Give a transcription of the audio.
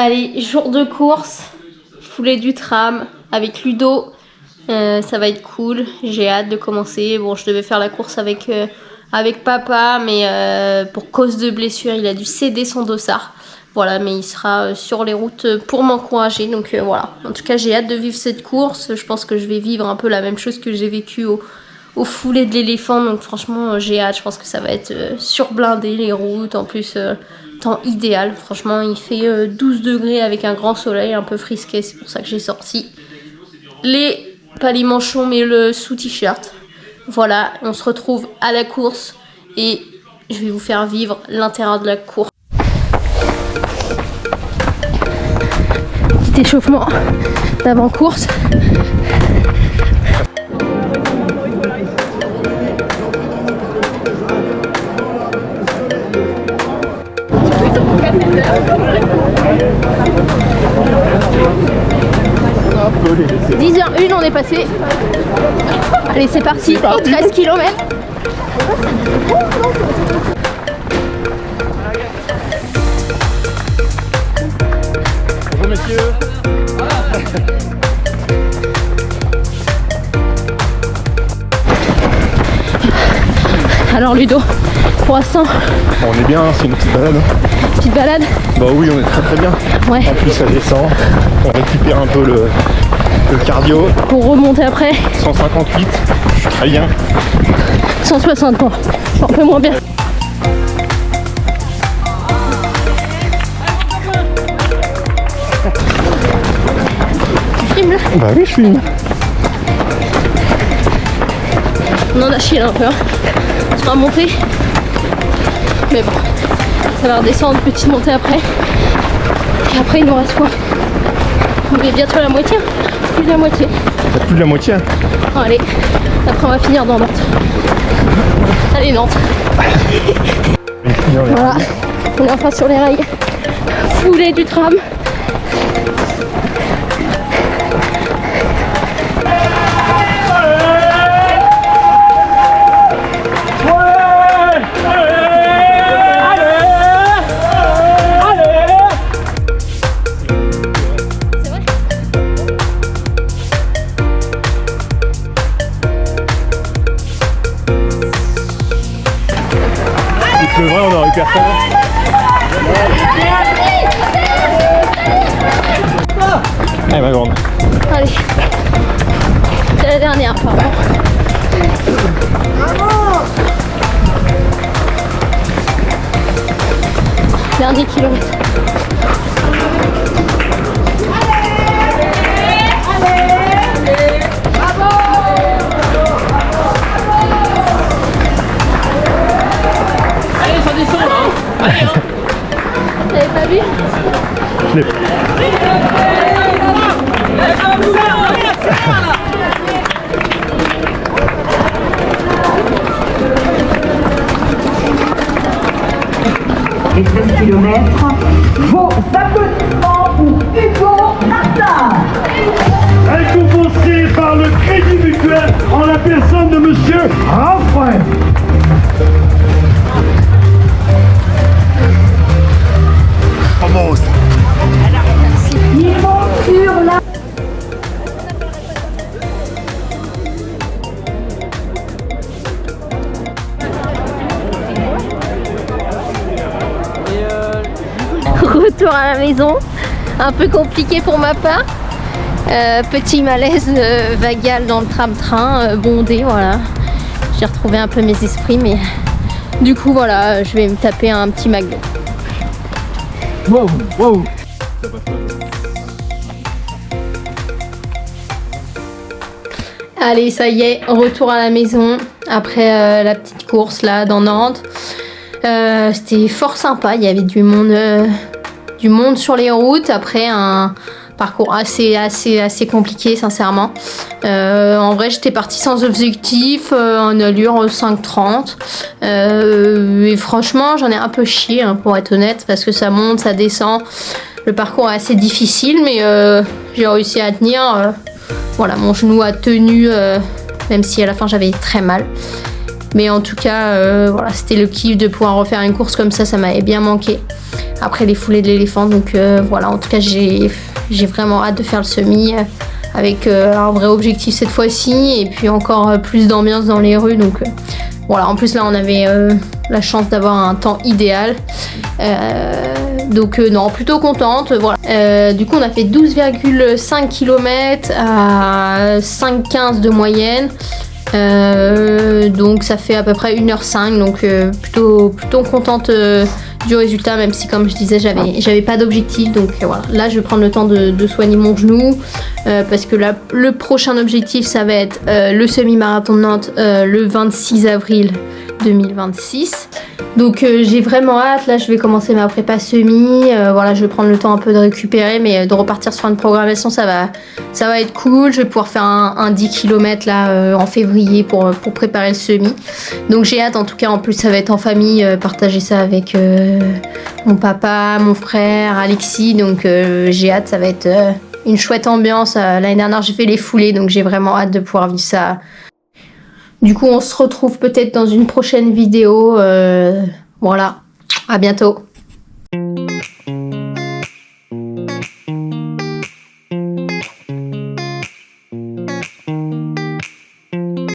Allez, jour de course, foulée du tram avec Ludo. Ça va être cool, j'ai hâte de commencer. Bon, je devais faire la course avec papa, mais pour cause de blessure, il a dû céder son dossard. Voilà, mais il sera sur les routes pour m'encourager. Donc voilà, en tout cas, j'ai hâte de vivre cette course. Je pense que je vais vivre un peu la même chose que j'ai vécu au foulée de l'éléphant. Donc franchement, j'ai hâte. Je pense que ça va être surblindé les routes. En plus, temps idéal. Franchement, il fait 12 degrés avec un grand soleil un peu frisqué. C'est pour ça que j'ai sorti pas les manchons, mais le sous-t-shirt. Voilà, on se retrouve à la course et je vais vous faire vivre l'intérieur de la course. Petit échauffement d'avant-course. « 10h01, on est passé. Allez, c'est parti pour 13 km. Bonjour messieurs. Alors Ludo, pour l'instant, On est bien, c'est une petite balade. petite balade. Bah oui, on est très bien. Ouais. En plus ça descend, on récupère un peu le cardio. Pour remonter après. 158, je suis très bien. 160 points, un peu moins bien. Tu filmes là? Bah oui, je filme. On en a chié là un peu, hein. On sera monté. Mais bon, ça va redescendre, petite montée après. Et après il nous reste quoi? On est bientôt à la moitié, plus de la moitié. T'as plus de la moitié. Bon, allez, après on va finir dans Nantes. Allez Nantes. Voilà, on est enfin sur les rails. Foulée du tram. C'est vrai, on aurait eu personne. Allez ma grande. Allez, c'est la dernière pardon. Dernier kilomètre. T'avais pas vu? Je l'ai. Et 13 km, vos applaudissements pour Hugo Martin. Récompensé par le Crédit Mutuel en la personne de Monsieur Raphaël. Vamos. Il monte sur la... Retour à la maison, un peu compliqué pour ma part. Petit malaise vagal dans le tram-train, bondé, voilà. J'ai retrouvé un peu mes esprits, mais du coup voilà, je vais me taper un petit McDo. Wow, wow. Allez, ça y est, retour à la maison après la petite course là dans Nantes. C'était fort sympa, il y avait du monde sur les routes après un parcours assez compliqué sincèrement. En vrai j'étais partie sans objectif, en allure 5,30 et franchement j'en ai un peu chié hein, pour être honnête parce que ça monte, ça descend, le parcours est assez difficile mais j'ai réussi à tenir. Voilà, mon genou a tenu même si à la fin j'avais très mal. Mais en tout cas, voilà, c'était le kiff de pouvoir refaire une course comme ça m'avait bien manqué. après les foulées de l'éléphant. Donc voilà, en tout cas j'ai vraiment hâte de faire le semi avec un vrai objectif cette fois-ci et puis encore plus d'ambiance dans les rues. Donc voilà, en plus là on avait la chance d'avoir un temps idéal. Donc non, plutôt contente. Voilà. Du coup on a fait 12,5 km à 5,15 de moyenne. Donc ça fait à peu près 1h05, donc plutôt contente du résultat, même si comme je disais j'avais pas d'objectif. Donc voilà, là je vais prendre le temps de soigner mon genou parce que là, le prochain objectif ça va être le semi-marathon de Nantes le 26 avril 2026. Donc j'ai vraiment hâte. Là je vais commencer ma prépa semi, voilà, je vais prendre le temps un peu de récupérer, mais de repartir sur une programmation ça va être cool. Je vais pouvoir faire un 10 km là en février pour préparer le semi. Donc j'ai hâte, en tout cas en plus ça va être en famille, partager ça avec mon papa, mon frère, Alexis. Donc j'ai hâte, ça va être une chouette ambiance. L'année dernière j'ai fait les foulées, donc j'ai vraiment hâte de pouvoir vivre ça. Du coup on se retrouve peut-être dans une prochaine vidéo. Voilà, à bientôt.